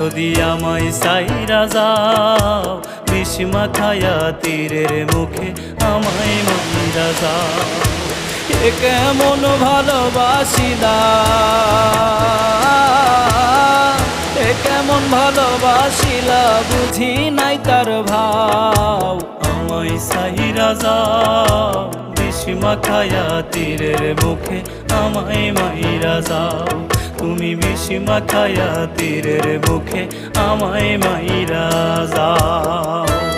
যদি আমায় সাইরা যাও, বিষ মাখায়া তীরের মুখে আমায় মাইরা যাও। এ কেমন ভালোবাসিলা, এ কেমন ভালোবাসিলা, বুঝি নাই তার ভাও। আমায় সাইরা যাও, বিষ মাখায়া তীরের মুখে আমায় মাইরা যাও। তুমি বিষ মাখায়া তীরের মুখে আমায় মাইরা যাও।